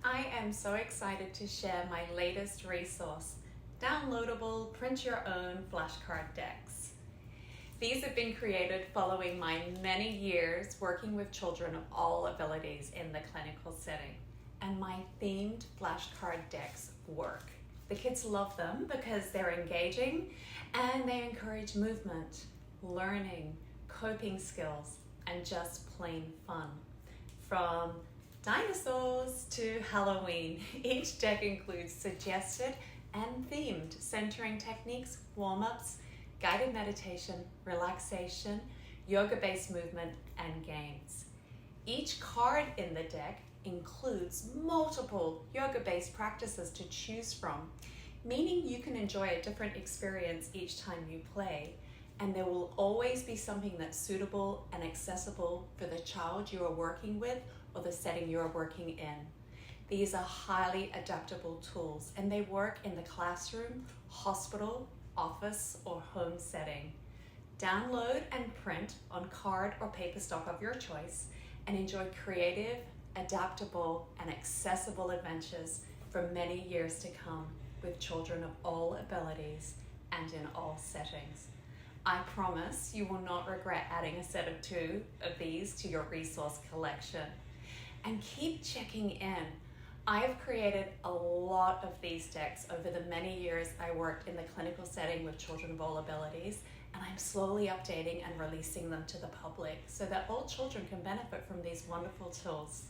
I am so excited to share my latest resource, downloadable print your own flashcard decks. These have been created following my many years working with children of all abilities in the clinical setting, and my themed flashcard decks work. The kids love them because they're engaging and they encourage movement, learning, coping skills, and just plain fun. From dinosaurs to Halloween, each deck includes suggested and themed centering techniques, warm-ups, guided meditation, relaxation, yoga-based movement, and games. Each card in the deck includes multiple yoga-based practices to choose from, meaning you can enjoy a different experience each time you play, and there will always be something that's suitable and accessible for the child you are working with or the setting you are working in. These are highly adaptable tools, and they work in the classroom, hospital, office, or home setting. Download and print on card or paper stock of your choice and enjoy creative, adaptable, and accessible adventures for many years to come with children of all abilities and in all settings. I promise you will not regret adding a set of 2 of these to your resource collection. And keep checking in. I have created a lot of these decks over the many years I worked in the clinical setting with children of all abilities, and I'm slowly updating and releasing them to the public so that all children can benefit from these wonderful tools.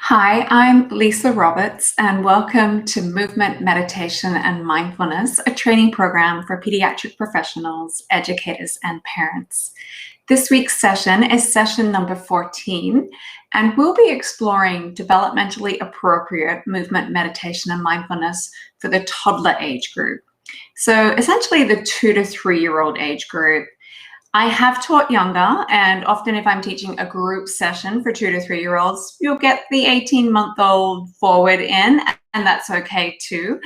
Hi, I'm Lisa Roberts, and welcome to Movement, Meditation, and Mindfulness, a training program for pediatric professionals, educators, and parents. This week's session is session number 14, and we'll be exploring developmentally appropriate movement, meditation, and mindfulness for the toddler age group. So essentially the 2 to 3-year-old age group. I have taught younger, and often if I'm teaching a group session for 2 to 3-year-olds, you'll get the 18-month-old forward in, and that's okay too.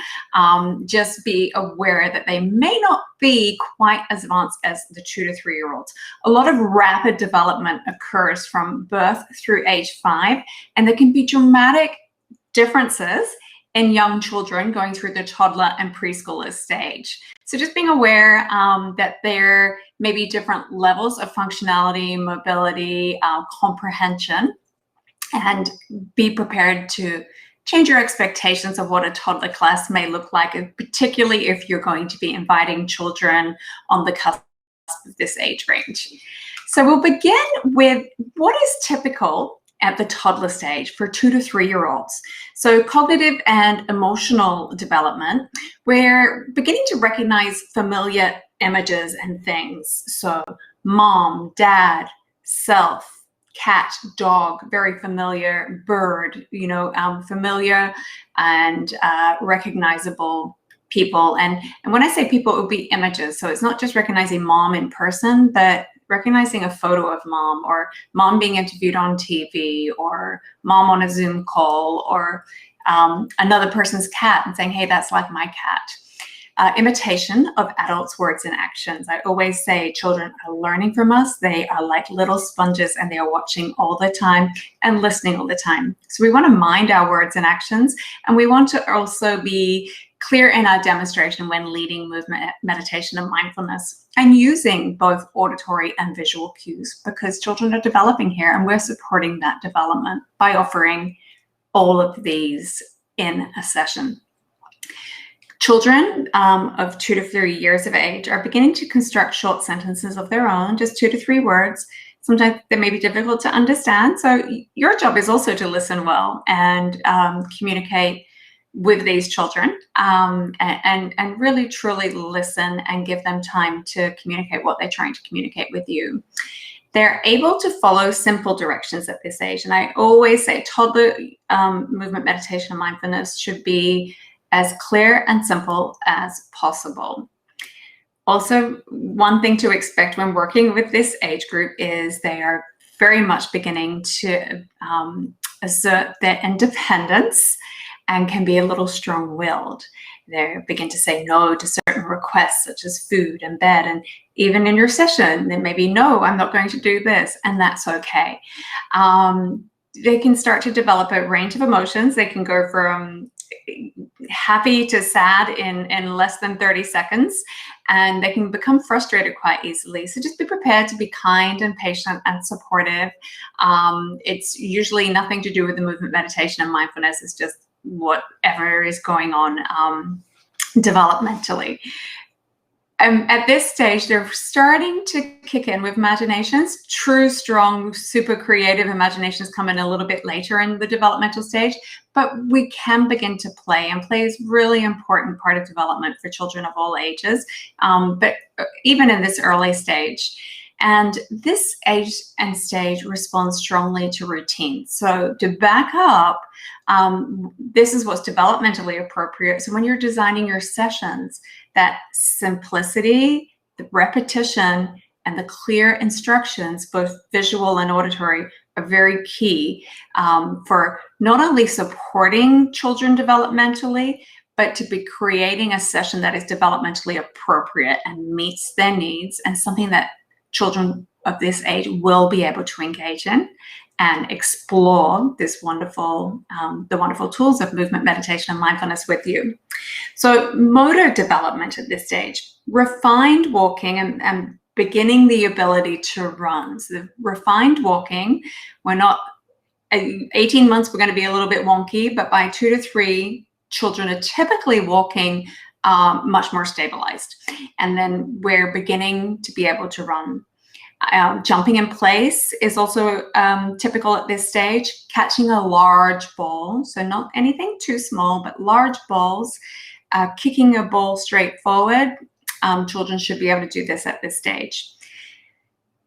Just be aware that they may not be quite as advanced as the 2 to 3-year-olds. A lot of rapid development occurs from birth through age 5, and there can be dramatic differences in young children going through the toddler and preschooler stage. So just being aware that there may be different levels of functionality, mobility, comprehension, and be prepared to change your expectations of what a toddler class may look like, and particularly if you're going to be inviting children on the cusp of this age range. So we'll begin with what is typical at the toddler stage for 2 to 3-year-olds. So cognitive and emotional development, we're beginning to recognize familiar images and things. So mom, dad, self, cat, dog, very familiar, bird, familiar and recognizable people. And when I say people, it would be images. So it's not just recognizing mom in person, but recognizing a photo of mom, or mom being interviewed on TV, or mom on a Zoom call, or another person's cat and saying, hey, that's like my cat. Imitation of adults' words and actions. I always say children are learning from us. They are like little sponges, and they are watching all the time and listening all the time. So we want to mind our words and actions, and we want to also be clear in our demonstration when leading movement, meditation, and mindfulness, and using both auditory and visual cues, because children are developing here, and we're supporting that development by offering all of these in a session. Children of 2 to 3 years of age are beginning to construct short sentences of their own, just 2 to 3 words. Sometimes they may be difficult to understand, so your job is also to listen well and communicate with these children, and really truly listen and give them time to communicate what they're trying to communicate with you. They're able to follow simple directions at this age. And I always say toddler movement meditation and mindfulness should be as clear and simple as possible. Also, one thing to expect when working with this age group is they are very much beginning to assert their independence and can be a little strong-willed. They begin to say no to certain requests, such as food and bed, and even in your session, they may be, no, I'm not going to do this, and that's okay. They can start to develop a range of emotions. They can go from happy to sad in less than 30 seconds, and they can become frustrated quite easily. So just be prepared to be kind and patient and supportive. It's usually nothing to do with the movement meditation and mindfulness. It's just whatever is going on developmentally. At this stage, they're starting to kick in with imaginations. True, strong, super creative imaginations come in a little bit later in the developmental stage, but we can begin to play, and play is really important part of development for children of all ages, but even in this early stage. And this age and stage responds strongly to routine. So to back up, this is what's developmentally appropriate. So when you're designing your sessions, that simplicity, the repetition, and the clear instructions, both visual and auditory, are very key for not only supporting children developmentally, but to be creating a session that is developmentally appropriate and meets their needs, and something that children of this age will be able to engage in and explore this wonderful, the wonderful tools of movement, meditation, and mindfulness with you. So motor development at this stage, refined walking and beginning the ability to run. So the refined walking, we're not, 18 months, we're going to be a little bit wonky, but by 2 to 3, children are typically walking much more stabilized. And then we're beginning to be able to run. Jumping in place is also typical at this stage. Catching a large ball, so not anything too small, but large balls. Kicking a ball straight forward. Children should be able to do this at this stage.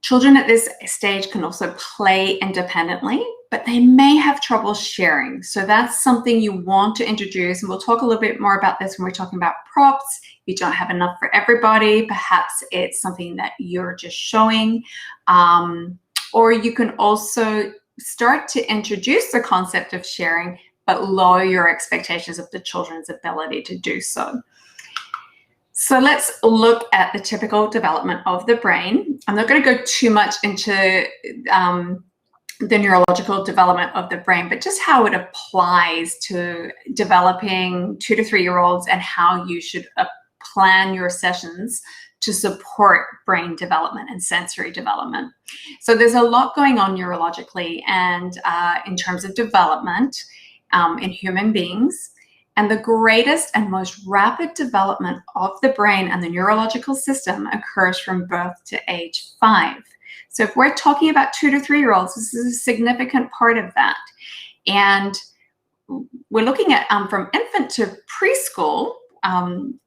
Children at this stage can also play independently, but they may have trouble sharing. So that's something you want to introduce. And we'll talk a little bit more about this when we're talking about props. If you don't have enough for everybody, perhaps it's something that you're just showing. Or you can also start to introduce the concept of sharing, but lower your expectations of the children's ability to do so. So let's look at the typical development of the brain. I'm not going to go too much into the neurological development of the brain, but just how it applies to developing 2 to 3-year-olds and how you should plan your sessions to support brain development and sensory development. So there's a lot going on neurologically and in terms of development in human beings. And the greatest and most rapid development of the brain and the neurological system occurs from birth to age 5. So if we're talking about 2 to 3-year-olds, this is a significant part of that. And we're looking at from infant to preschool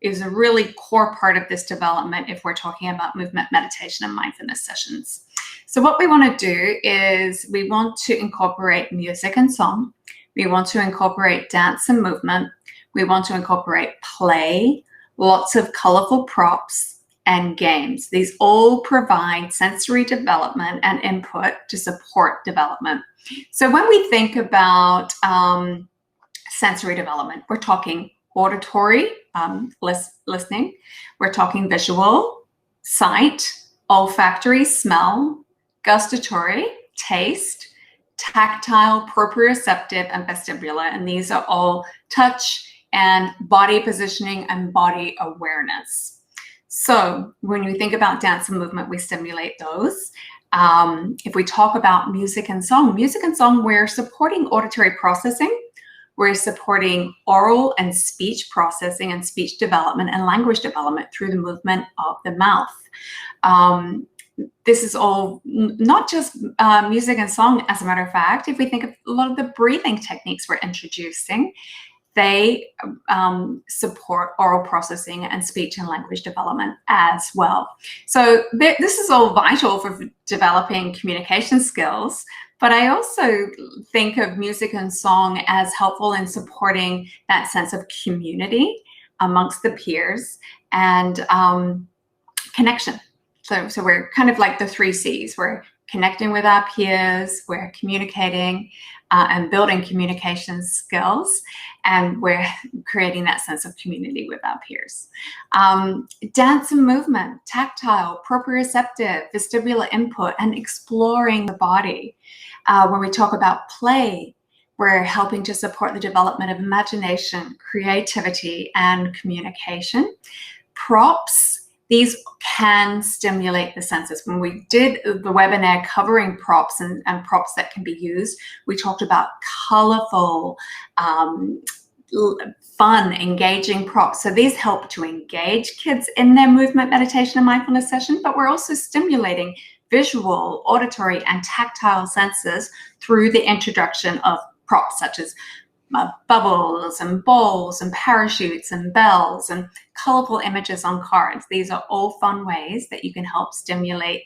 is a really core part of this development if we're talking about movement, meditation, and mindfulness sessions. So what we want to do is we want to incorporate music and song. We want to incorporate dance and movement. We want to incorporate play, lots of colorful props, and games. These all provide sensory development and input to support development. So when we think about sensory development, we're talking auditory, listening. We're talking visual, sight, olfactory, smell, gustatory, taste, tactile, proprioceptive, and vestibular. And these are all touch and body positioning and body awareness. So when we think about dance and movement, we stimulate those. If we talk about music and song, we're supporting auditory processing. We're supporting oral and speech processing and speech development and language development through the movement of the mouth. This is all not just music and song, as a matter of fact. If we think of a lot of the breathing techniques we're introducing, they support oral processing and speech and language development as well. So this is all vital for developing communication skills, but I also think of music and song as helpful in supporting that sense of community amongst the peers and connection. So we're kind of like the 3 C's. We're connecting with our peers, we're communicating and building communication skills, and we're creating that sense of community with our peers. Dance and movement, tactile, proprioceptive, vestibular input, and exploring the body. When we talk about play, we're helping to support the development of imagination, creativity, and communication. Props, these can stimulate the senses. When we did the webinar covering props and props that can be used, we talked about colorful, fun, engaging props. So these help to engage kids in their movement, meditation, and mindfulness session, but we're also stimulating visual, auditory, and tactile senses through the introduction of props such as bubbles and balls and parachutes and bells and colorful images on cards. These are all fun ways that you can help stimulate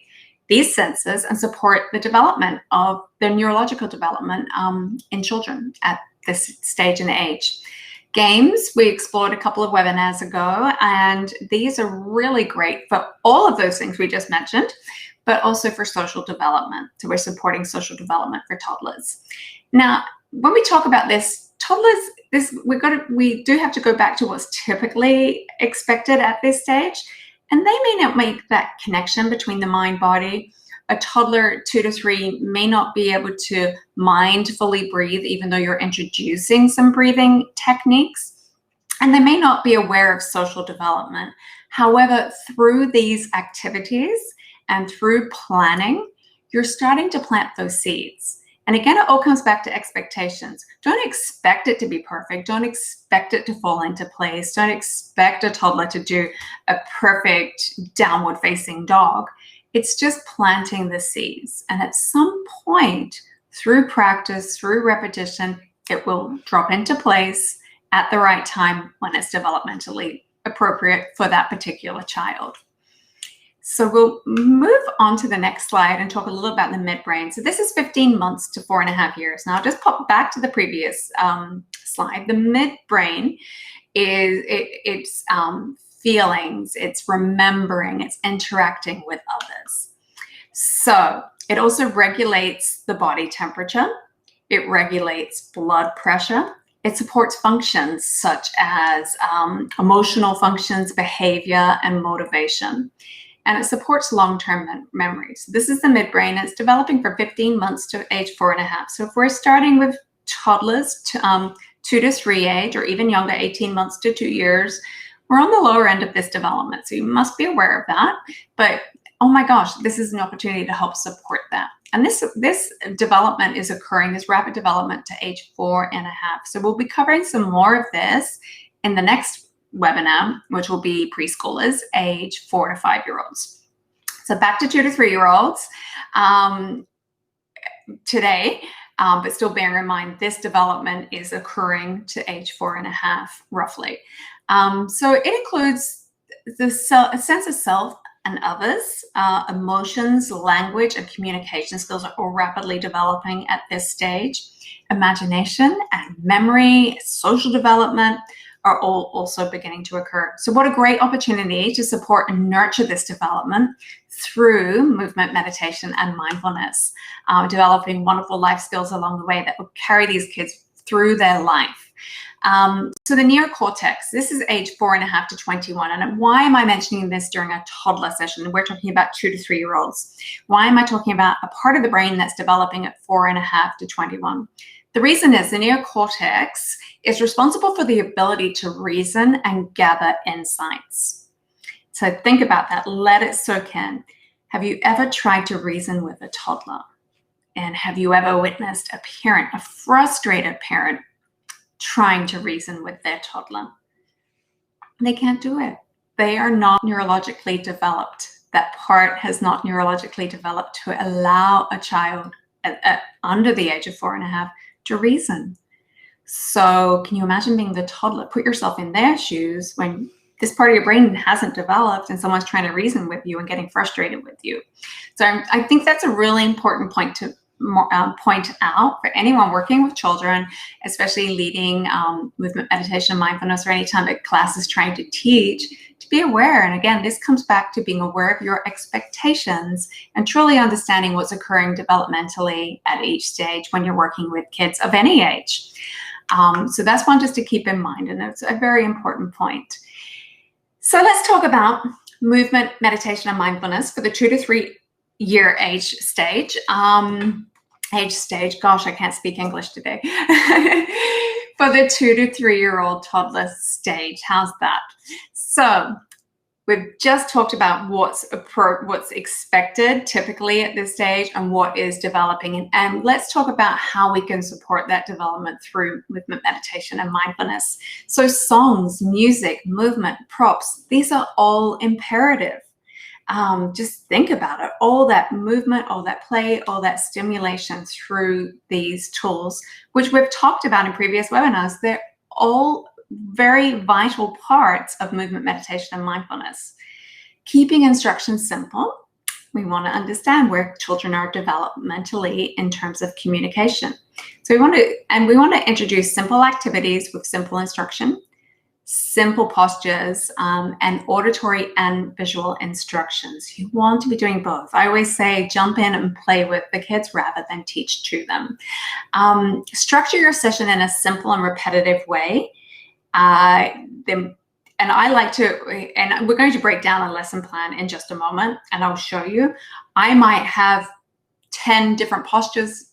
these senses and support the development of the neurological development in children at this stage and age. Games, we explored a couple of webinars ago, and these are really great for all of those things we just mentioned, but also for social development. So we're supporting social development for toddlers. Now, when we talk about this, toddlers, we do have to go back to what's typically expected at this stage, and they may not make that connection between the mind body. A toddler 2 to 3 may not be able to mindfully breathe, even though you're introducing some breathing techniques, and they may not be aware of social development. However, through these activities and through planning, you're starting to plant those seeds. And again, it all comes back to expectations. Don't expect it to be perfect. Don't expect it to fall into place. Don't expect a toddler to do a perfect downward facing dog. It's just planting the seeds. And at some point, through practice, through repetition, it will drop into place at the right time when it's developmentally appropriate for that particular child. So we'll move on to the next slide and talk a little about the midbrain. So this is 15 months to 4.5 years. Now I'll just pop back to the previous slide. The midbrain is it's feelings, it's remembering, it's interacting with others. So it also regulates the body temperature. It regulates blood pressure. It supports functions such as emotional functions, behavior, and motivation. And it supports long-term memory. So this is the midbrain. It's developing from 15 months to age 4.5. So if we're starting with toddlers to 2 to 3 age, or even younger, 18 months to 2 years, we're on the lower end of this development. So you must be aware of that. But oh my gosh, this is an opportunity to help support that. And this development is occurring, this rapid development to age 4.5. So we'll be covering some more of this in the next webinar, which will be preschoolers, age 4 to 5 year olds. So back to 2 to 3 year olds today, but still bearing in mind this development is occurring to age 4.5 roughly. So it includes a sense of self and others, emotions, language, and communication skills are all rapidly developing at this stage. Imagination and memory, social development are all also beginning to occur. So what a great opportunity to support and nurture this development through movement, meditation, and mindfulness, developing wonderful life skills along the way that will carry these kids through their life. So the neocortex, this is age 4.5 to 21. And why am I mentioning this during a toddler session? We're talking about 2 to 3 year olds. Why am I talking about a part of the brain that's developing at 4.5 to 21? The reason is the neocortex is responsible for the ability to reason and gather insights. So think about that. Let it soak in. Have you ever tried to reason with a toddler? And have you ever witnessed a parent, a frustrated parent, trying to reason with their toddler? They can't do it. They are not neurologically developed. That part has not neurologically developed to allow a child under the age of 4.5 to reason. So can you imagine being the toddler? Put yourself in their shoes when this part of your brain hasn't developed and someone's trying to reason with you and getting frustrated with you. So I think that's a really important point to point out for anyone working with children, especially leading movement, meditation, mindfulness, or any time a class is trying to teach, to be aware. And again, this comes back to being aware of your expectations and truly understanding what's occurring developmentally at each stage when you're working with kids of any age. So that's one just to keep in mind, and it's a very important point. So let's talk about movement, meditation, and mindfulness for the 2 to 3 year age stage. Gosh, I can't speak English today. For the 2 to 3 year old toddler stage, how's that? So we've just talked about what's expected typically at this stage and what is developing. And let's talk about how we can support that development through movement, meditation, and mindfulness. So songs, music, movement, props, these are all imperative. Just think about it. All that movement, all that play, all that stimulation through these tools, which we've talked about in previous webinars, they're all very vital parts of movement, meditation, and mindfulness. Keeping instructions simple. We want to understand where children are developmentally in terms of communication. So we want to introduce simple activities with simple instruction, simple postures, and auditory and visual instructions. You want to be doing both. I always say jump in and play with the kids rather than teach to them. Structure your session in a simple and repetitive way. And I like to, and we're going to break down a lesson plan in just a moment, and I'll show you. I might have 10 different postures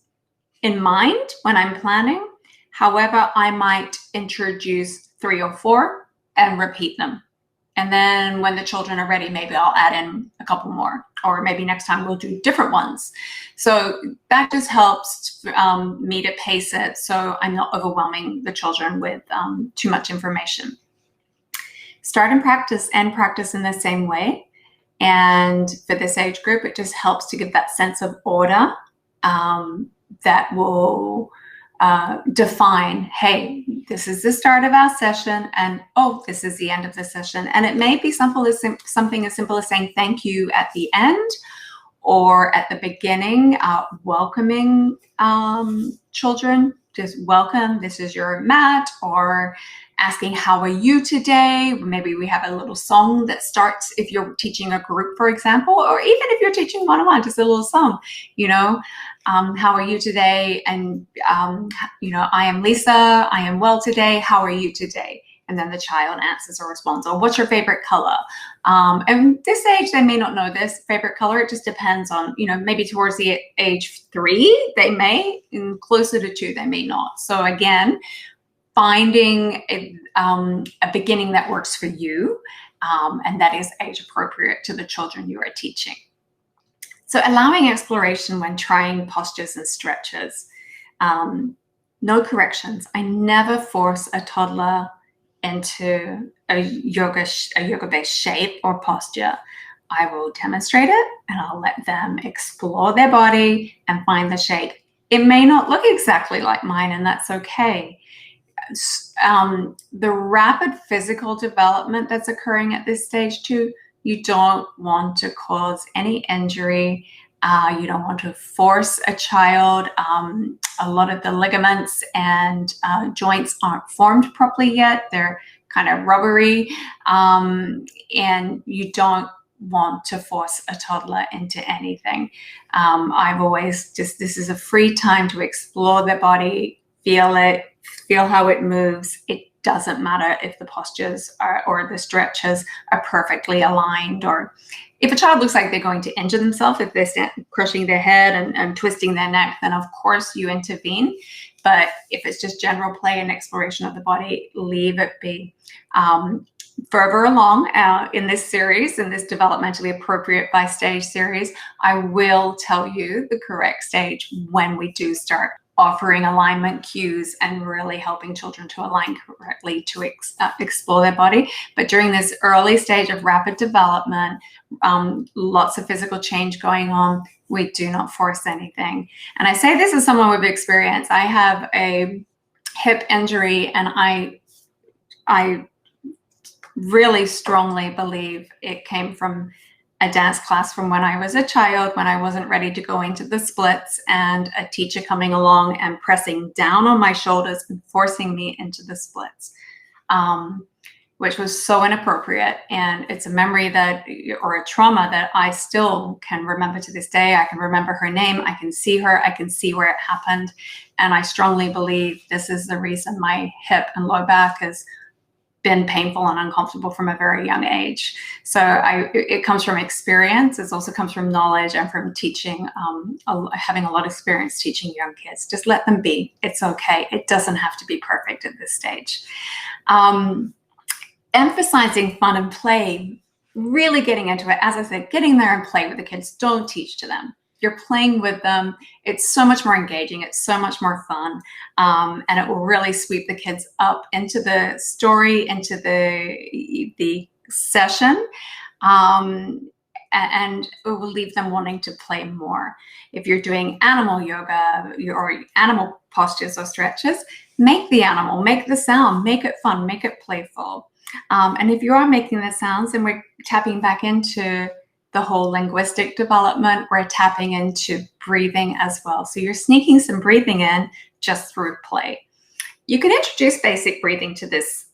in mind when I'm planning. However, I might introduce 3 or 4 and repeat them. And then when the children are ready, maybe I'll add in a couple more, or maybe next time we'll do different ones. So that just helps me to pace it so I'm not overwhelming the children with too much information. Start and practice in the same way. And for this age group, it just helps to give that sense of order that will define, hey, this is the start of our session, and oh, this is the end of the session. And it may be something as simple as saying thank you at the end or at the beginning, welcoming children, just welcome, this is your mat, or asking how are you today. Maybe we have a little song that starts if you're teaching a group, for example, or even if you're teaching one-on-one, just a little song, how are you today? And, I am Lisa, I am well today. How are you today? And then the child answers or responds, or what's your favorite color? And this age, they may not know this favorite color. It just depends on, maybe towards the age 3, they may, and closer to 2, they may not. So again, finding a beginning that works for you, and that is age appropriate to the children you are teaching. So allowing exploration when trying postures and stretches. No corrections. I never force a toddler into a yoga-based shape or posture. I will demonstrate it and I'll let them explore their body and find the shape. It may not look exactly like mine, and that's okay. The rapid physical development that's occurring at this stage too, you don't want to cause any injury. You don't want to force a child. A lot of the ligaments and joints aren't formed properly yet. They're kind of rubbery, and you don't want to force a toddler into anything. I've always this is a free time to explore their body, feel it, feel how it moves. It doesn't matter if the postures or the stretches are perfectly aligned, or if a child looks like they're going to injure themselves, if they're crushing their head and twisting their neck, then of course you intervene. But if it's just general play and exploration of the body, leave it be. Further along in this series, in this developmentally appropriate by stage series, I will tell you the correct stage when we do start offering alignment cues and really helping children to align correctly to explore their body. But during this early stage of rapid development, lots of physical change going on, we do not force anything. And I say this as someone with experience. I have a hip injury, and I really strongly believe it came from a dance class from when I was a child, when I wasn't ready to go into the splits, and a teacher coming along and pressing down on my shoulders and forcing me into the splits, which was so inappropriate. And it's a memory that, or a trauma that I still can remember to this day. I can remember her name. I can see her. I can see where it happened. And I strongly believe this is the reason my hip and low back has been painful and uncomfortable from a very young age. So it comes from experience. It also comes from knowledge and from teaching, having a lot of experience teaching young kids. Just let them be. It's okay. It doesn't have to be perfect at this stage. Emphasizing fun and play, really getting into it. As I said, getting there and play with the kids. Don't teach to them. You're playing with them. It's so much more engaging. It's so much more fun. And it will really sweep the kids up into the story, into the session. And it will leave them wanting to play more. If you're doing animal yoga or animal postures or stretches, make the animal, make the sound, make it fun, make it playful. And if you are making the sounds, then we're tapping back into the whole linguistic development. We're tapping into breathing as well. So you're sneaking some breathing in just through play. You can introduce basic breathing to this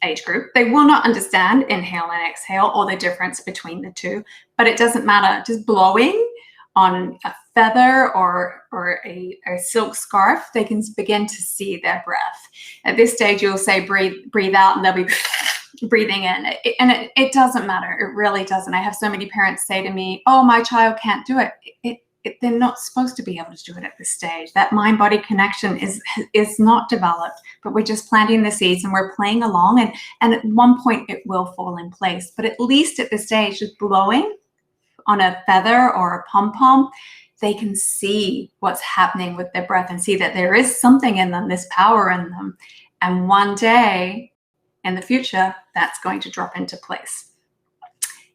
age group. They will not understand inhale and exhale or the difference between the two, but it doesn't matter. Just blowing on a feather or a silk scarf, they can begin to see their breath. At this stage, you'll say breathe out, and they'll be breathing in. It doesn't matter. It really doesn't. I have so many parents say to me, oh, my child can't do it. They're not supposed to be able to do it at this stage. That mind-body connection is not developed, but we're just planting the seeds and we're playing along, and at one point it will fall in place. But at least at this stage, just blowing on a feather or a pom-pom, they can see what's happening with their breath and see that there is something in them, this power in them. And one day in the future, that's going to drop into place.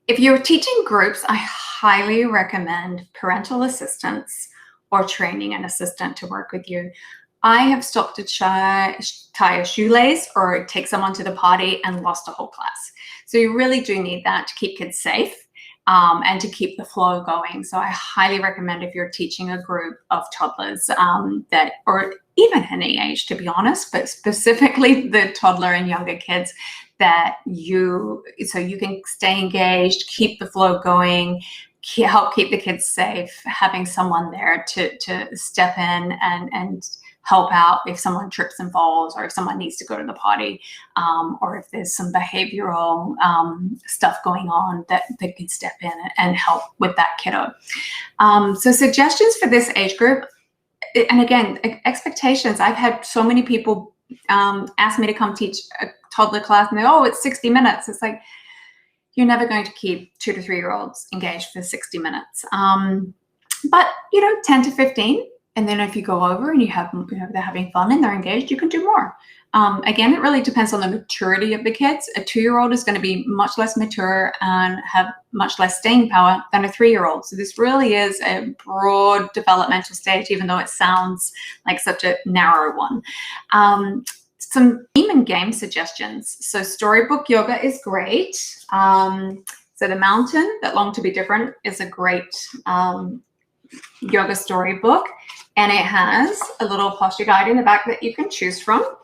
If you're teaching groups, I highly recommend parental assistance or training an assistant to work with you. I have stopped to tie a shoelace or take someone to the party and lost a whole class. So you really do need that to keep kids safe and to keep the flow going. So I highly recommend, if you're teaching a group of toddlers or even any age, to be honest, but specifically the toddler and younger kids, so you can stay engaged, keep the flow going, help keep the kids safe, having someone there to step in and help out if someone trips and falls, or if someone needs to go to the potty, or if there's some behavioral stuff going on, that they can step in and help with that kiddo. So suggestions for this age group, and again, expectations. I've had so many people ask me to come teach a toddler class, and it's 60 minutes. It's like, you're never going to keep 2 to 3 year olds engaged for 60 minutes. But 10 to 15. And then if you go over and they're having fun and they're engaged, you can do more. Again, it really depends on the maturity of the kids. A 2-year-old is going to be much less mature and have much less staying power than a 3-year-old. So this really is a broad developmental stage, even though it sounds like such a narrow one. Some theme and game suggestions. So storybook yoga is great. So The Mountain That Longed to Be Different is a great yoga storybook, and it has a little posture guide in the back that you can choose from.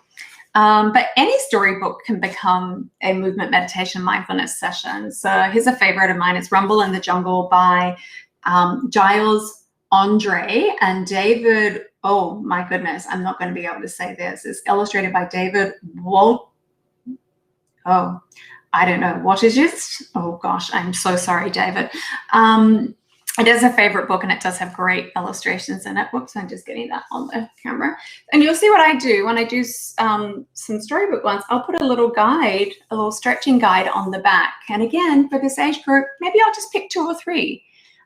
But any storybook can become a movement meditation mindfulness session. So here's a favorite of mine. It's Rumble in the Jungle by Giles Andre and David. Oh my goodness, I'm not going to be able to say this. It's illustrated by David Walt. Oh, I don't know. What is it? Oh gosh, I'm so sorry, David. It is a favorite book, and it does have great illustrations in it. Whoops, I'm just getting that on the camera. And you'll see what I do when I do some storybook ones. I'll put a little guide, a little stretching guide on the back. And again, for this age group, maybe I'll just pick 2 or 3,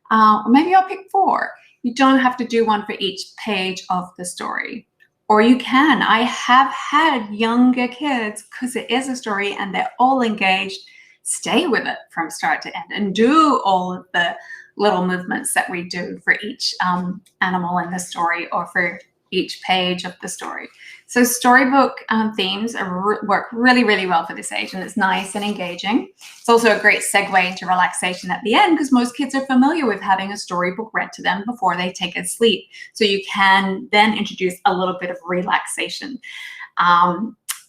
or maybe I'll pick 4. You don't have to do one for each page of the story. Or you can. I have had younger kids, because it is a story and they're all engaged, stay with it from start to end and do all of the little movements that we do for each animal in the story or for each page of the story. So storybook themes work really, really well for this age, and it's nice and engaging. It's also a great segue into relaxation at the end because most kids are familiar with having a storybook read to them before they take a sleep. So you can then introduce a little bit of relaxation.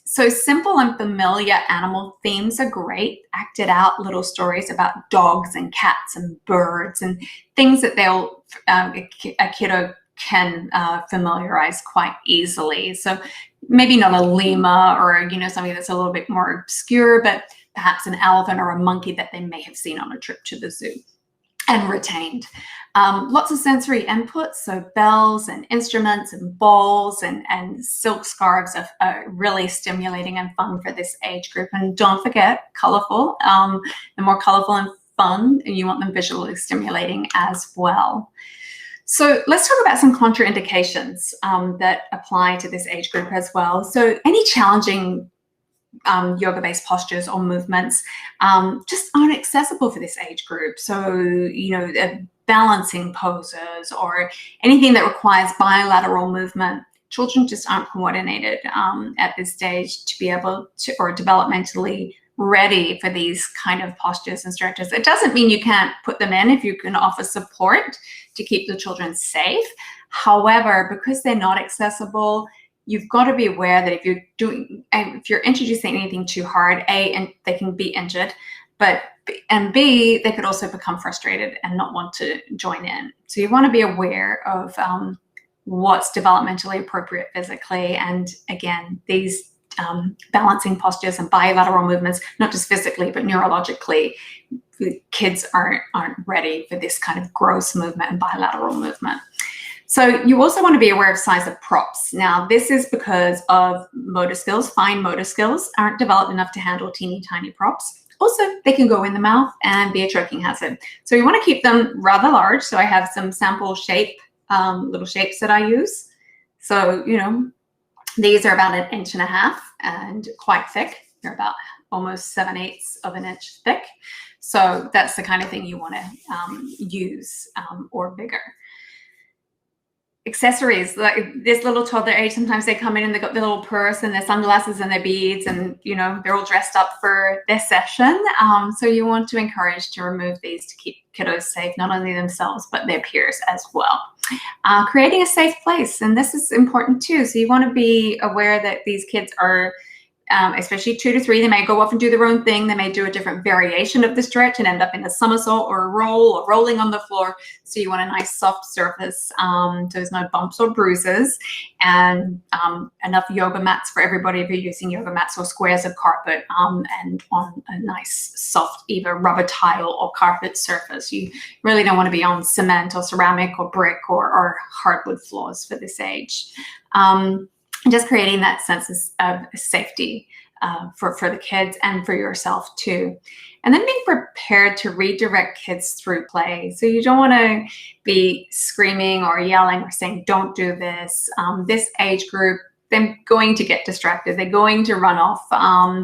So simple and familiar animal themes are great. Acted out little stories about dogs and cats and birds and things that a kiddo can familiarize quite easily. So maybe not a llama or something that's a little bit more obscure, but perhaps an elephant or a monkey that they may have seen on a trip to the zoo and retained. Lots of sensory inputs, so bells and instruments and balls and silk scarves are really stimulating and fun for this age group. And don't forget, colorful. The more colorful and fun, you want them visually stimulating as well. So let's talk about some contraindications that apply to this age group as well. So any challenging yoga-based postures or movements just aren't accessible for this age group. So, balancing poses or anything that requires bilateral movement, children just aren't coordinated at this stage to be able to, or developmentally ready for these kind of postures and stretches. It doesn't mean you can't put them in if you can offer support to keep the children safe. However, because they're not accessible, you've got to be aware that if you're introducing anything too hard, and they can be injured, and B, they could also become frustrated and not want to join in. So you want to be aware of what's developmentally appropriate physically. And again, these balancing postures and bilateral movements, not just physically, but neurologically, kids aren't ready for this kind of gross movement and bilateral movement. So you also want to be aware of size of props. Now, this is because of motor skills. Fine motor skills aren't developed enough to handle teeny tiny props. Also, they can go in the mouth and be a choking hazard. So you want to keep them rather large. So I have some sample little shapes that I use. So, these are about 1.5 inches and quite thick. They're about almost 7/8 of an inch thick. So that's the kind of thing you want to use or bigger. Accessories, like this little toddler age, sometimes they come in and they've got their little purse and their sunglasses and their beads and, they're all dressed up for their session. So you want to encourage to remove these to keep kiddos safe, not only themselves, but their peers as well. Creating a safe place, and this is important too. So you want to be aware that these kids are especially 2 to 3, they may go off and do their own thing. They may do a different variation of the stretch and end up in a somersault or a roll or rolling on the floor. So you want a nice soft surface so there's no bumps or bruises, and enough yoga mats for everybody if you're using yoga mats, or squares of carpet, and on a nice soft either rubber tile or carpet surface. You really don't want to be on cement or ceramic or brick or hardwood floors for this age. Just creating that sense of safety for the kids and for yourself too. And then being prepared to redirect kids through play. So you don't want to be screaming or yelling or saying, don't do this. This age group, they're going to get distracted. They're going to run off.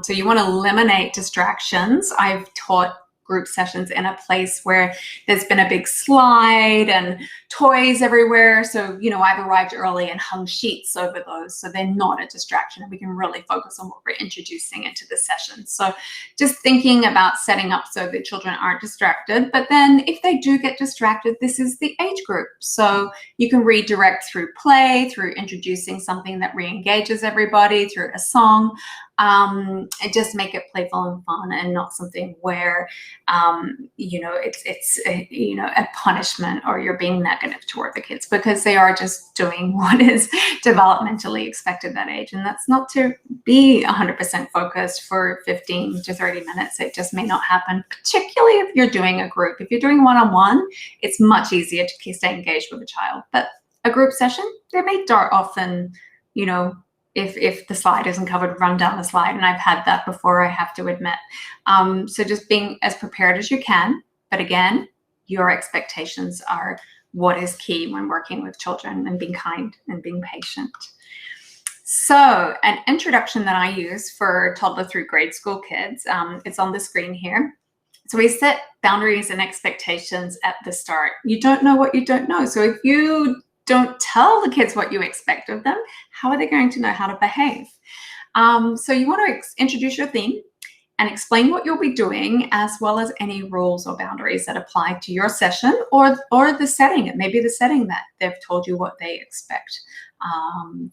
So you want to eliminate distractions. I've taught group sessions in a place where there's been a big slide and toys everywhere. So, I've arrived early and hung sheets over those, so they're not a distraction, and we can really focus on what we're introducing into the session. So just thinking about setting up so that children aren't distracted. But then if they do get distracted, this is the age group. So you can redirect through play, through introducing something that re-engages everybody, through a song, and just make it playful and fun, and not something where it's a punishment or you're being negative toward the kids, because they are just doing what is developmentally expected at that age. And that's not to be 100% focused for 15 to 30 minutes. It just may not happen, particularly if you're doing a group. If you're doing one-on-one, it's much easier to stay engaged with a child. But a group session, they may dart off and, if the slide isn't covered, run down the slide. And I've had that before, I have to admit. So just being as prepared as you can. But again, your expectations are what is key when working with children, and being kind and being patient. So an introduction that I use for toddler through grade school kids, it's on the screen here. So we set boundaries and expectations at the start. You don't know what you don't know. So if you don't tell the kids what you expect of them, how are they going to know how to behave? So you want to introduce your theme and explain what you'll be doing, as well as any rules or boundaries that apply to your session or the setting. It may be the setting that they've told you what they expect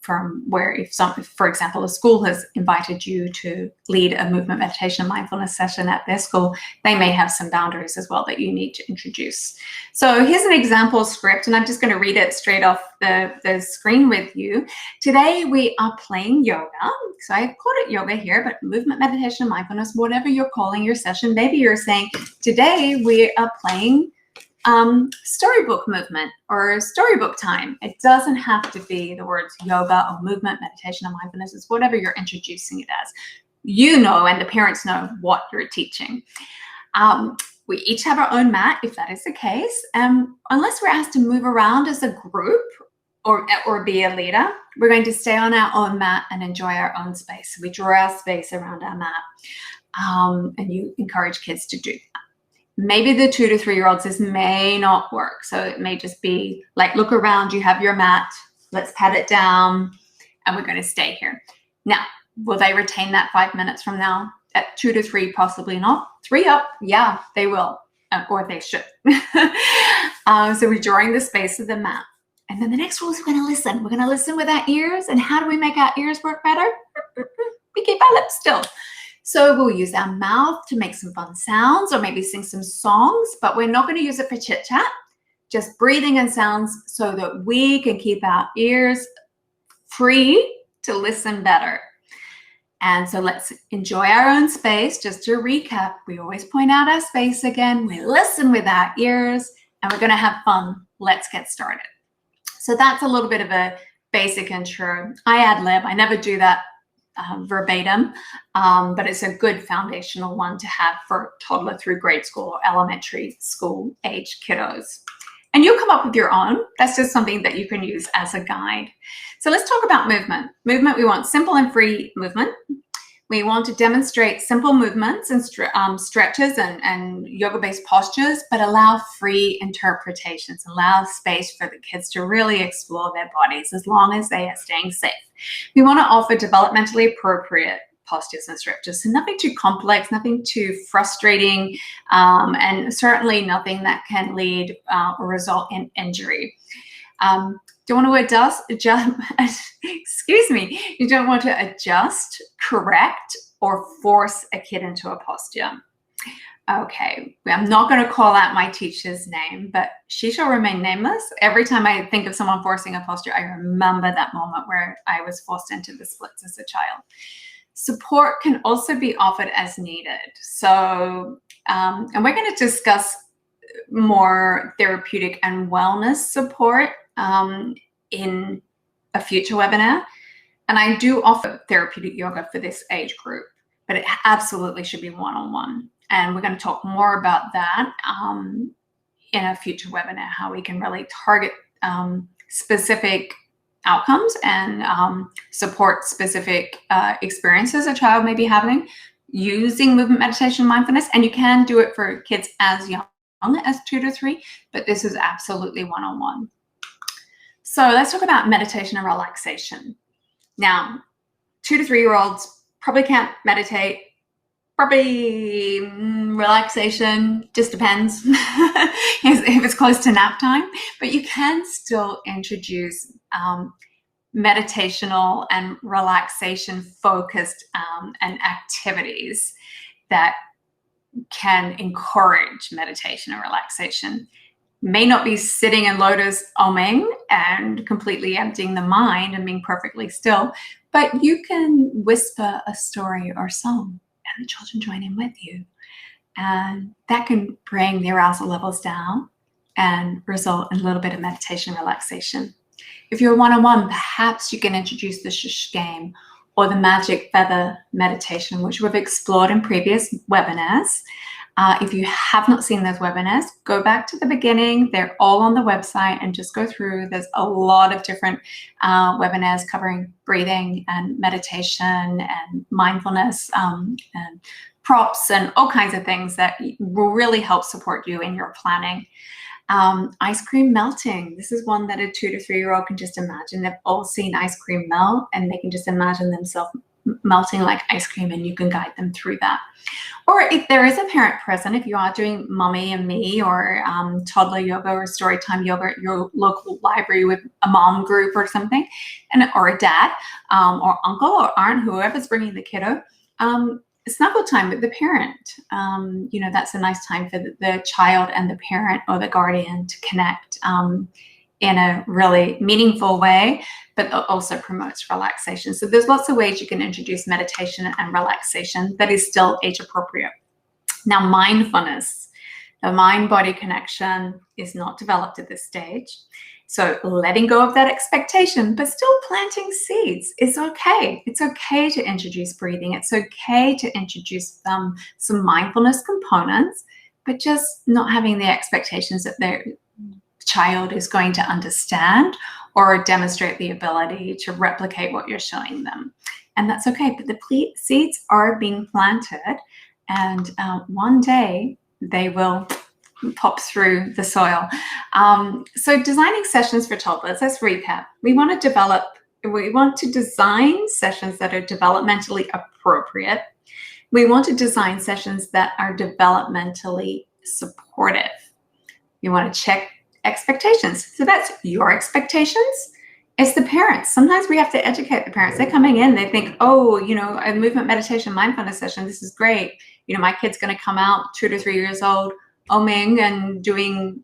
from where, if for example, a school has invited you to lead a movement, meditation, and mindfulness session at their school, they may have some boundaries as well that you need to introduce. So here's an example script, and I'm just going to read it straight off the screen with you. Today we are playing yoga. So I called it yoga here, but movement, meditation, mindfulness, whatever you're calling your session. Maybe you're saying, today we are playing storybook movement or storybook time. It doesn't have to be the words yoga or movement, meditation, or mindfulness. It's whatever you're introducing it as. You know, and the parents know what you're teaching. We each have our own mat, if that is the case. Unless we're asked to move around as a group or be a leader, we're going to stay on our own mat and enjoy our own space. We draw our space around our mat, and you encourage kids to do that. Maybe the 2 to 3 year olds, this may not work. So it may just be like, look around, you have your mat, let's pat it down, and we're going to stay here. Now, will they retain that 5 minutes from now? At 2 to 3, possibly not. 3 up, yeah, they will, or they should. So we're drawing the space of the mat. And then the next rule is we're going to listen. We're going to listen with our ears. And how do we make our ears work better? We keep our lips still. So we'll use our mouth to make some fun sounds or maybe sing some songs, but we're not going to use it for chit chat, just breathing and sounds so that we can keep our ears free to listen better. And so let's enjoy our own space. Just to recap, we always point out our space again. We listen with our ears and we're going to have fun. Let's get started. So that's a little bit of a basic intro. I ad lib. I never do that verbatim, but it's a good foundational one to have for toddler through grade school or elementary school age kiddos. And you'll come up with your own. That's just something that you can use as a guide. So let's talk about movement. Movement, we want simple and free movement. We want to demonstrate simple movements and stretches and yoga-based postures, but allow free interpretations, allow space for the kids to really explore their bodies as long as they are staying safe. We want to offer developmentally appropriate postures and stretches, so nothing too complex, nothing too frustrating, and certainly nothing that can lead or result in injury. You don't want to you don't want to adjust, correct, or force a kid into a posture. Okay, I'm not going to call out my teacher's name, but she shall remain nameless. Every time I think of someone forcing a posture, I remember that moment where I was forced into the splits as a child. Support can also be offered as needed. So, and we're going to discuss more therapeutic and wellness support in a future webinar. And I do offer therapeutic yoga for this age group, but it absolutely should be one-on-one. And we're going to talk more about that in a future webinar, how we can really target specific outcomes and support specific experiences a child may be having using movement, meditation, mindfulness. And you can do it for kids as young as 2 to 3, but this is absolutely one-on-one. So let's talk about meditation and relaxation. Now, 2 to 3 year olds probably can't meditate. Probably relaxation just depends if it's close to nap time, but you can still introduce meditational and relaxation focused and activities that can encourage meditation and relaxation. May not be sitting in lotus oming and completely emptying the mind and being perfectly still, but you can whisper a story or song and the children join in with you. And that can bring the arousal levels down and result in a little bit of meditation and relaxation. If you're one-on-one, perhaps you can introduce the shush game or the magic feather meditation, which we've explored in previous webinars. If you have not seen those webinars, go back to the beginning. They're all on the website and just go through. There's a lot of different webinars covering breathing and meditation and mindfulness and props and all kinds of things that will really help support you in your planning. Ice cream melting. This is one that a 2 to 3-year-old can just imagine. They've all seen ice cream melt, and they can just imagine themselves melting like ice cream, and you can guide them through that. Or if there is a parent present, if you are doing mommy and me or toddler yoga or storytime yoga at your local library with a mom group or something, or a dad or uncle or aunt, whoever's bringing the kiddo, snuggle time with the parent. That's a nice time for the child and the parent or the guardian to connect in a really meaningful way, but also promotes relaxation. So there's lots of ways you can introduce meditation and relaxation that is still age appropriate. Now, mindfulness, the mind-body connection is not developed at this stage. So letting go of that expectation, but still planting seeds is okay. It's okay to introduce breathing. It's okay to introduce some mindfulness components, but just not having the expectations that their child is going to understand or demonstrate the ability to replicate what you're showing them. And that's okay, but the seeds are being planted, and one day they will pop through the soil. So designing sessions for toddlers, let's recap. We want to design sessions that are developmentally appropriate. We want to design sessions that are developmentally supportive. You want to check expectations. So that's your expectations. It's the parents. Sometimes we have to educate the parents. They're coming in, they think, oh, a movement meditation mindfulness session, this is great. My kid's going to come out 2 to 3 years old, oming and doing,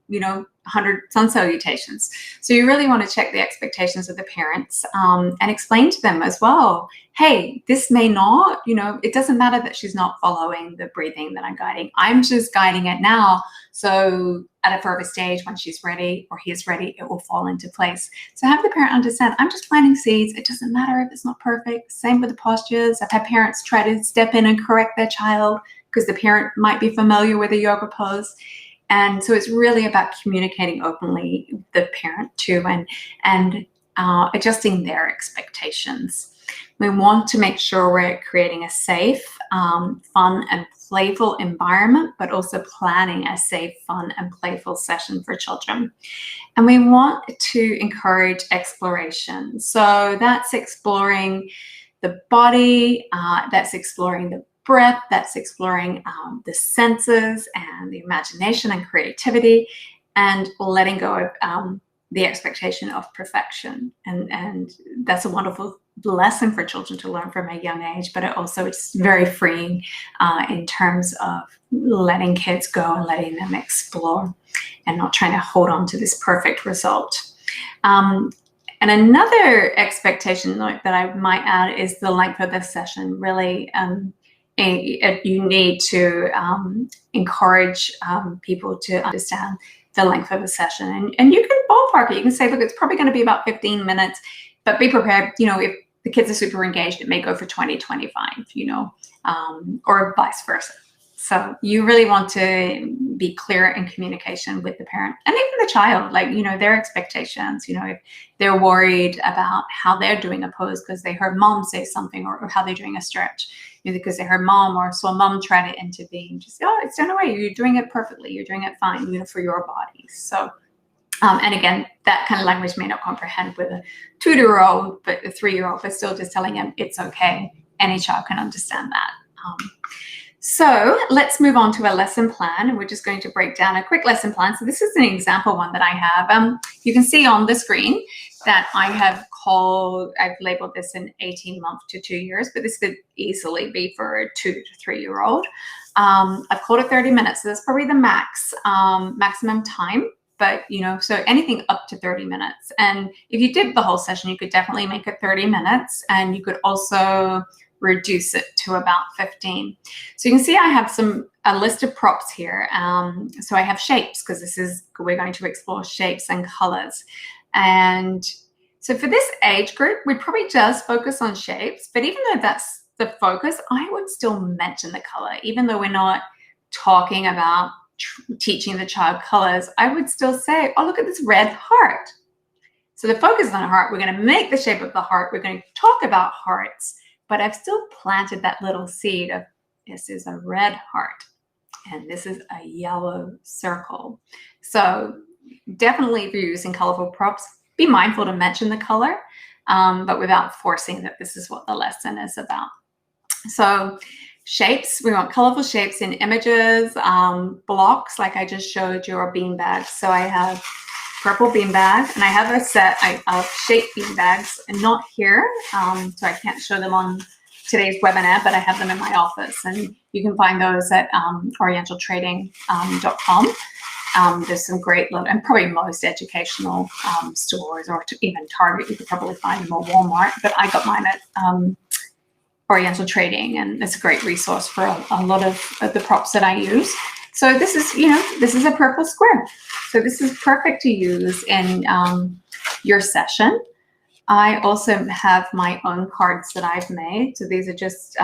100 sun salutations. So you really want to check the expectations of the parents and explain to them as well, hey, this may not, it doesn't matter that she's not following the breathing that I'm guiding. I'm just guiding it now. So at a further stage, when she's ready or he's ready, it will fall into place. So have the parent understand, I'm just planting seeds. It doesn't matter if it's not perfect. Same with the postures. I've had parents try to step in and correct their child because the parent might be familiar with a yoga pose. And so it's really about communicating openly with the parent too, and adjusting their expectations. We want to make sure we're creating a safe, fun and playful environment, but also planning a safe, fun and playful session for children. And we want to encourage exploration. So that's exploring the body, that's exploring the breath, that's exploring the senses and the imagination and creativity, and letting go of the expectation of perfection. And that's a wonderful lesson for children to learn from a young age, but it's very freeing in terms of letting kids go and letting them explore and not trying to hold on to this perfect result. And another expectation that I might add is the length of the session. Really, you need to encourage people to understand the length of the session. And you can ballpark it. You can say, look, it's probably going to be about 15 minutes, but be prepared. If the kids are super engaged, it may go for 20, 25, or vice versa. So you really want to be clear in communication with the parent and even the child, their expectations, if they're worried about how they're doing a pose because they heard mom say something, or how they're doing a stretch, because they heard mom or saw mom try to intervene, just, oh, it's done away. You're doing it perfectly. You're doing it fine, for your body. So, and again, that kind of language may not comprehend with a 2-year-old, but a 3-year-old, but still just telling them it's okay. Any child can understand that. So let's move on to a lesson plan, and we're just going to break down a quick lesson plan. So this is an example one that I have. You can see on the screen that I've labeled this an 18-month to 2 years, but this could easily be for a 2 to 3-year-old. I've called it 30 minutes, so that's probably the maximum time. But, so anything up to 30 minutes. And if you did the whole session, you could definitely make it 30 minutes, and you could also reduce it to about 15. So you can see I have a list of props here. So I have shapes, because we're going to explore shapes and colors. And so for this age group, we'd probably just focus on shapes, but even though that's the focus, I would still mention the color. Even though we're not talking about teaching the child colors, I would still say, oh, look at this red heart. So the focus is on a heart. We're going to make the shape of the heart. We're going to talk about hearts, but I've still planted that little seed of, this is a red heart and this is a yellow circle. So definitely if you're using colorful props, be mindful to mention the color, but without forcing that this is what the lesson is about. So shapes, we want colorful shapes in images, blocks like I just showed you, or bean bags. So I have purple bean bag, and I have a set of shaped bean bags, and not here, so I can't show them on today's webinar, but I have them in my office, and you can find those at orientaltrading.com. There's some great, and probably most educational stores, or even Target, you could probably find them, or Walmart, but I got mine at Oriental Trading, and it's a great resource for a lot of the props that I use. So this is, this is a purple square. So this is perfect to use in your session. I also have my own cards that I've made. So these are just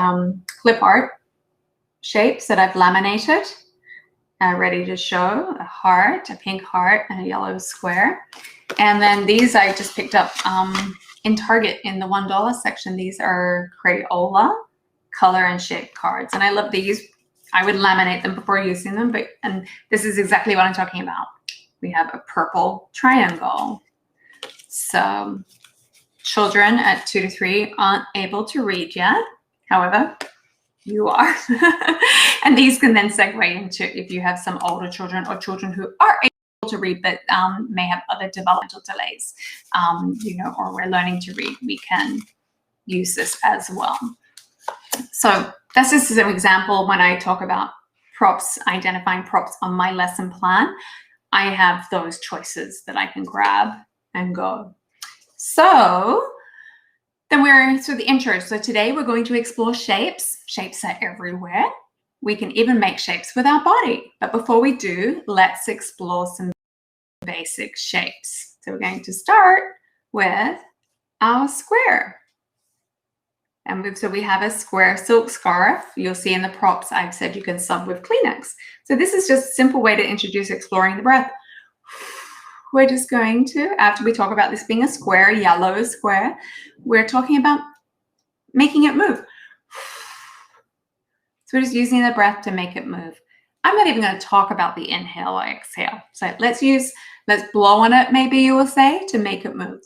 clip art shapes that I've laminated, ready to show. A heart, a pink heart, and a yellow square. And then these I just picked up in Target in the $1 section. These are Crayola color and shape cards. And I love these. I would laminate them before using them, and this is exactly what I'm talking about. We have a purple triangle. So children at 2 to 3 aren't able to read yet. However, you are. And these can then segue into if you have some older children or children who are able to read but may have other developmental delays, or we're learning to read, we can use this as well. So that's just an example when I talk about props, identifying props on my lesson plan. I have those choices that I can grab and go. So then we're through the intro. So today we're going to explore shapes. Shapes are everywhere. We can even make shapes with our body. But before we do, let's explore some basic shapes. So we're going to start with our square. And so we have a square silk scarf. You'll see in the props, I've said you can sub with Kleenex. So this is just a simple way to introduce exploring the breath. We're just going to, after we talk about this being a square, yellow square, we're talking about making it move. So we're just using the breath to make it move. I'm not even going to talk about the inhale or exhale. So let's blow on it, maybe you will say, to make it move.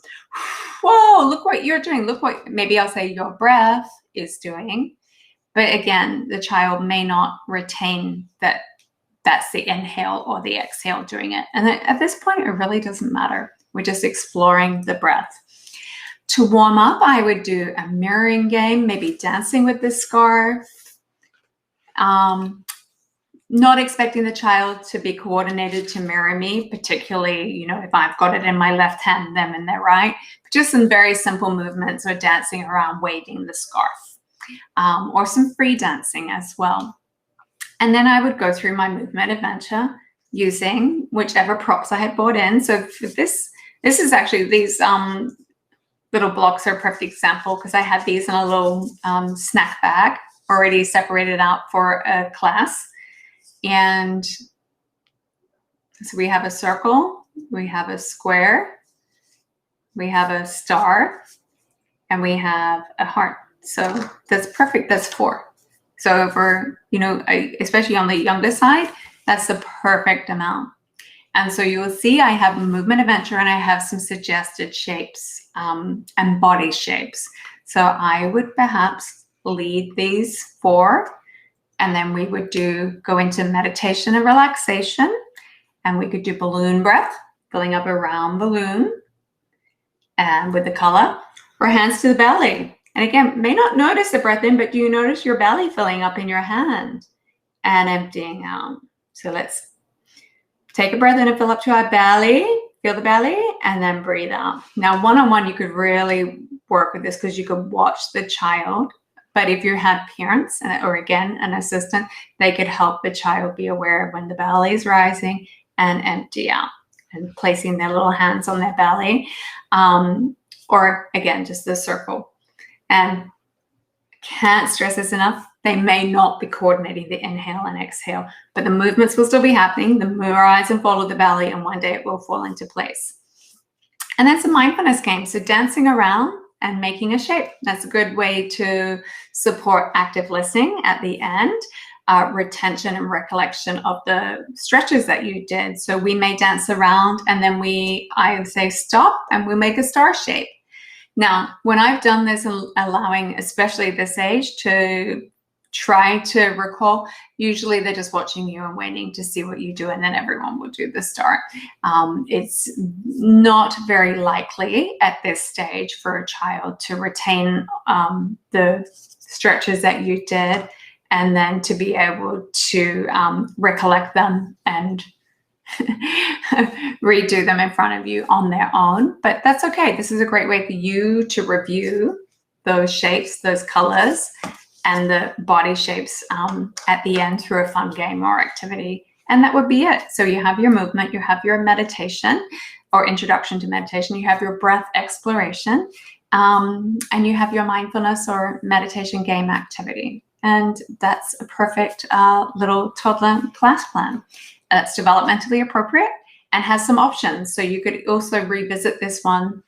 Whoa, look what you're doing. Look what, maybe I'll say your breath is doing. But again, the child may not retain that that's the inhale or the exhale doing it. And at this point, it really doesn't matter. We're just exploring the breath. To warm up, I would do a mirroring game, maybe dancing with the scarf. Not expecting the child to be coordinated to mirror me, particularly, if I've got it in my left hand, them in their right. Just some very simple movements, or dancing around, waving the scarf, or some free dancing as well. And then I would go through my movement adventure using whichever props I had bought in. So for this is actually, these little blocks are a perfect example, because I had these in a little snack bag already separated out for a class. And so we have a circle, we have a square, we have a star, and we have a heart. So that's perfect. That's 4. So for, especially on the younger side, that's the perfect amount. And so you will see I have a movement adventure, and I have some suggested shapes and body shapes. So I would perhaps lead these 4. And then we would go into meditation and relaxation. And we could do balloon breath, filling up a round balloon, and with the color, or hands to the belly. And again, may not notice the breath in, but do you notice your belly filling up in your hand and emptying out? So let's take a breath in and fill up to our belly, feel the belly, and then breathe out. Now, one-on-one, you could really work with this, because you could watch the child. But if you had parents, or again, an assistant, they could help the child be aware of when the belly is rising and empty out, and placing their little hands on their belly. Or again, just the circle. And can't stress this enough, they may not be coordinating the inhale and exhale, but the movements will still be happening. The rise and fall of the belly, and one day it will fall into place. And that's a mindfulness game. So dancing around and making a shape. That's a good way to support active listening at the end. retention and recollection of the stretches that you did. So we may dance around, and then I say stop, and we'll make a star shape. Now, when I've done this, allowing especially this age to try to recall, usually they're just watching you and waiting to see what you do, and then everyone will do the star. It's not very likely at this stage for a child to retain the stretches that you did, and then to be able to recollect them and redo them in front of you on their own. But that's okay. This is a great way for you to review those shapes, those colors, and the body shapes at the end through a fun game or activity. And that would be it. So you have your movement, you have your meditation or introduction to meditation, you have your breath exploration, and you have your mindfulness or meditation game activity. And that's a perfect little toddler class plan. It's developmentally appropriate and has some options. So you could also revisit this one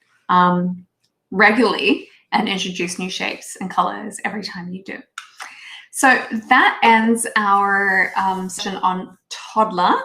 regularly and introduce new shapes and colors every time you do. So that ends our session on toddler.